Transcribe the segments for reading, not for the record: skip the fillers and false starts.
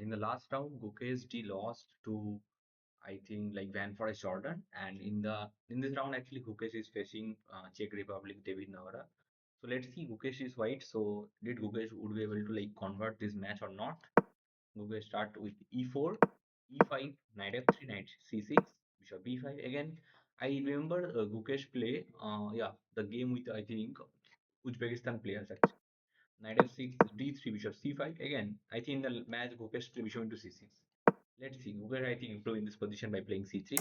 In the last round, Gukesh D lost to I think like Van Forest Jordan, and in this round actually Gukesh is facing Czech Republic David Navara. So let's see, Gukesh is white. So did Gukesh would be able to like convert this match or not? Gukesh start with e4, e5, knight f3, knight c6, bishop b5. Again, I remember Gukesh play yeah the game with I think Uzbekistan players actually. Knight f6, d3, bishop c5. Again, I think in the match Gukesh play bishop into c6. Let's see. Gukesh I think improved in this position by playing c3.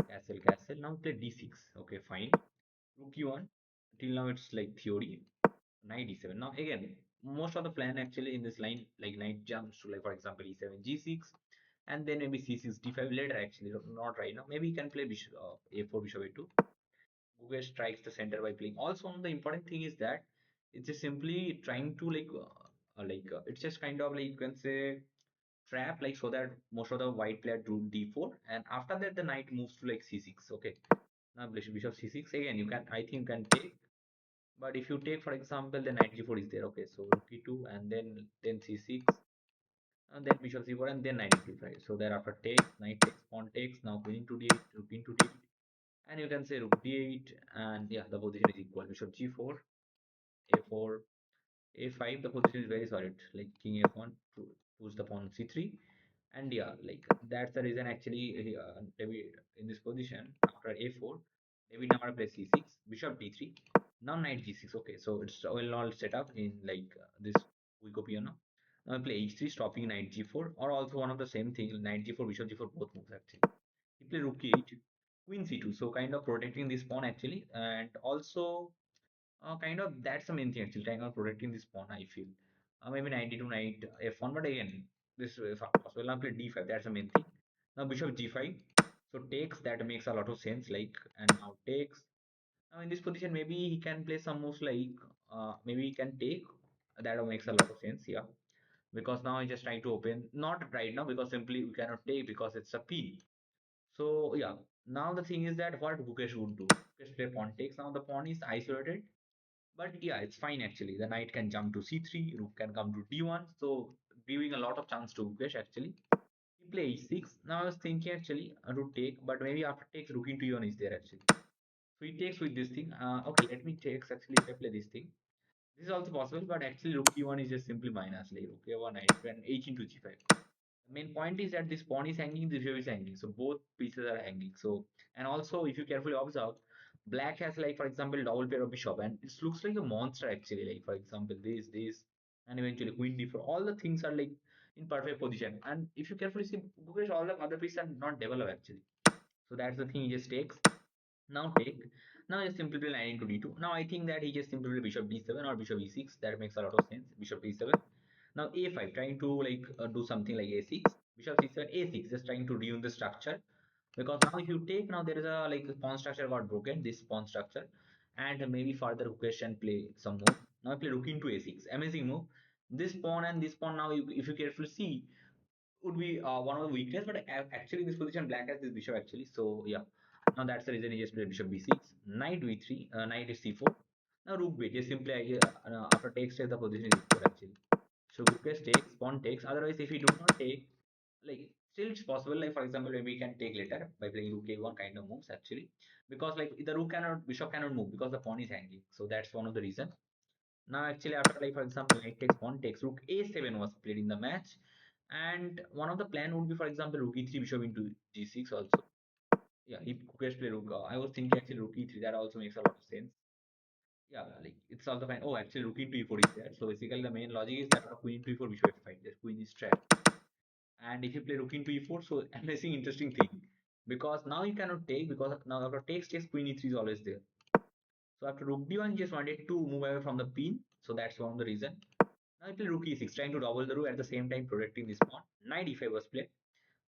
Castle, castle. Now play d6. Okay, fine. Rook e1. Till now it's like theory. Knight e7. Now again, most of the plan actually in this line, like knight jumps to like for example e7, g6, and then maybe c6, d5 later actually, not right now. Maybe he can play bishop a4, bishop a2. Gukesh strikes the center by playing. Also, the important thing is that it's just simply trying to it's just kind of like you can say trap like so that most of the white player do d4 and after that the knight moves to like c6. Okay, now bishop c6 again you can I think you can take, but if you take for example the knight g4 is there. Okay, so rook e2 and then c6 and then bishop c4 and then knight e5. So thereafter takes, knight takes, pawn takes, now queen into d8, rook into d8, and you can say rook d8, and yeah, the position is equal. Bishop g4, a4, a5. The position is very solid, like king f1 to push the pawn c3. And yeah, like that's the reason actually David in this position after a4, David now plays c6, bishop d3, now knight g6. Okay, so it's well all set up in like this Wikipedia now. Now I play h3, stopping knight g4, or also one of the same thing, knight g4, bishop g4, both moves actually. He play rook e8, queen c2, so kind of protecting this pawn actually, and also kind of that's the main thing actually, kind of protecting this pawn. I feel maybe 92 knight f1, but again, this if possible. Now play d5. That's the main thing. Now bishop g5. So takes that makes a lot of sense. Like and now takes. Now in this position, maybe he can play some moves like maybe he can take. That makes a lot of sense. Yeah, because now he's just trying to open. Not right now because simply we cannot take because it's a p. So yeah. Now the thing is that what Gukesh would do. Gukesh play pawn takes. Now the pawn is isolated, but yeah, it's fine actually. The knight can jump to c3, rook can come to d1, so giving a lot of chance to Ukesh actually. He play e6. Now I was thinking actually rook take, but maybe after takes rook into e1 is there actually. So he takes with this thing. Okay, let me take actually if I play this thing. This is also possible, but actually rook e1 is just simply minus like rook a1 knight and h into g5. The main point is that this pawn is hanging, this bishop is hanging, so both pieces are hanging. So and also if you carefully observe, black has like for example double pair of bishop and it looks like a monster actually, like for example this and eventually queen d4, all the things are like in perfect position, and if you carefully see because all the other pieces are not developed actually. So that's the thing, he just takes. Now take. Now just simply play knight into d2. Now I think that he just simply play bishop d7 or bishop e6. That makes a lot of sense. Bishop e7. Now a5, trying to like do something like a6. Bishop c7, a6, just trying to ruin the structure. Because now if you take, now there is a like pawn structure got broken. This pawn structure, and maybe further Gukesh can play some move. Now I play rook into a6. Amazing move. This pawn and this pawn now, if you carefully see, would be one of the weakness, but actually in this position black has this bishop actually. So yeah, now that's the reason he just played bishop b6, knight b3, knight is c4. Now rook b just simply after takes the position is equal actually. So Gukesh takes, pawn takes. Otherwise, if he do not take, like still it's possible. Like for example, maybe he can take later by playing rook a1 kind of moves actually, because like the rook cannot, bishop cannot move because the pawn is hanging. So that's one of the reason. Now actually after like for example knight takes, pawn takes, rook a7 was played in the match, and one of the plan would be for example rook e3, bishop into g6 also. Yeah, he Gukesh play rook. I was thinking actually rook e3. That also makes a lot of sense. Yeah, like it's also fine. Oh, actually rook into e4 is there. So basically the main logic is that queen into e4, bishop f5. The queen is trapped. And if you play rook into e4, so amazing interesting thing, because now you cannot take because now after takes queen e3 is always there. So after rook d1, just wanted to move away from the pin. So that's one of the reason. Now I play rook e6, trying to double the rook at the same time protecting this pawn. Knight e5 was played.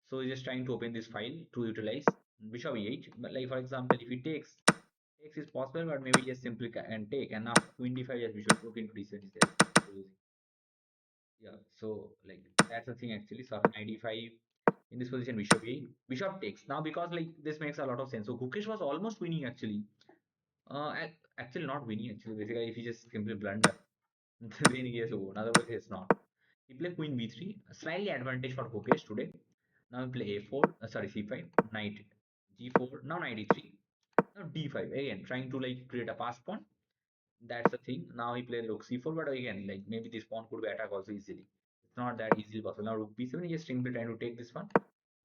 So he's just trying to open this file to utilize bishop e8. But like for example, if he takes is possible, but maybe just simply can take. And now queen d5, yes, bishop rook into d7 is there. So, yeah, so like that's the thing actually. So after knight e5, in this position bishop a, bishop takes. Now because like this makes a lot of sense. So Gukesh was almost winning actually. Actually not winning actually. Basically, if he just simply blunder, then he gets won. Otherwise, it's not. He play queen b3, slightly advantage for Gukesh today. Now he play a4, sorry c5, knight g4, now knight e3, now d5 again, trying to like create a pass pawn. That's the thing. Now he played rook c4, but again, like maybe this pawn could be attacked also easily. It's not that easily possible. Now rook b7, he just simply trying to take this one.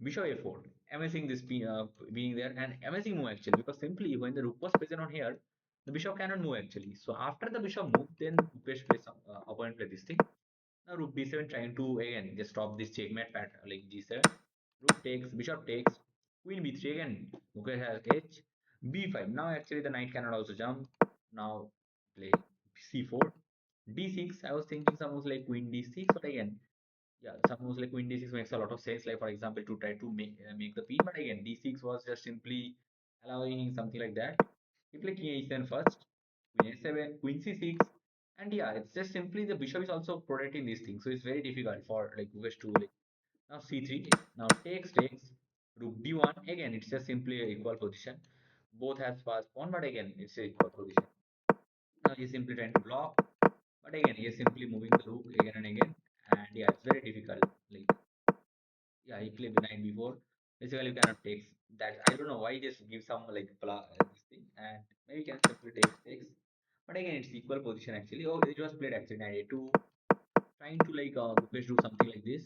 Bishop a4, amazing this being there, and amazing move actually, because simply when the rook was present on here, the bishop cannot move actually. So after the bishop move, then Ukesh plays opponent play this thing. Now rook b7 trying to again just stop this checkmate pattern like g7. Rook takes, bishop takes, queen b3 again. Ukesh has h, b5. Now actually the knight cannot also jump. Now play c4, d6. I was thinking something like queen d6, but again, yeah, suppose like queen d6 makes a lot of sense. Like for example, to try to make the queen, but again, d6 was just simply allowing something like that. You play king a7 first, queen a7, queen c6, and yeah, it's just simply the bishop is also protecting these things, so it's very difficult for like Gukesh to like now c3. Now takes, rook d1. Again, it's just simply a equal position. Both has fast pawn, but again, it's a equal position. Now he's simply trying to block, but again, he is simply moving the rook again and again, and yeah, it's very difficult. Like yeah, he played the knight before. Basically, you cannot take that. I don't know why just give some like this thing, and maybe you can simply takes. But again, it's equal position actually. Oh, it was played actually knight a2, trying to like Gukesh do something like this.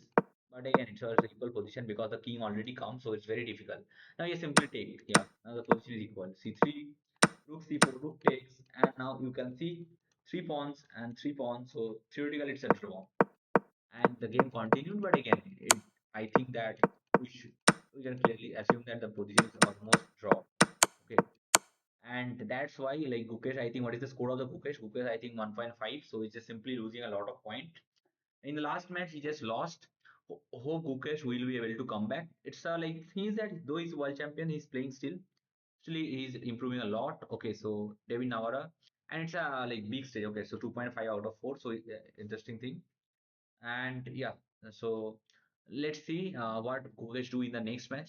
But again, it's also equal position because the king already comes, so it's very difficult. Now you simply take. Yeah, now the position is equal. C3, rook c4, rook takes, and now you can see three pawns and three pawns. So theoretically, it's a draw and the game continued. But again, I think that we can clearly assume that the position is almost draw. Okay, and that's why like Gukesh, I think what is the score of the Gukesh? Gukesh, I think 1.5. So he's just simply losing a lot of point. In the last match, he just lost. Hope Gukesh will be able to come back. It's like he's that though he's world champion, he's playing still. Still, he's improving a lot. Okay, so David Navara, and it's a like big stage. Okay, so 2.5 out of 4. So interesting thing. And yeah, so let's see what Gukesh do in the next match.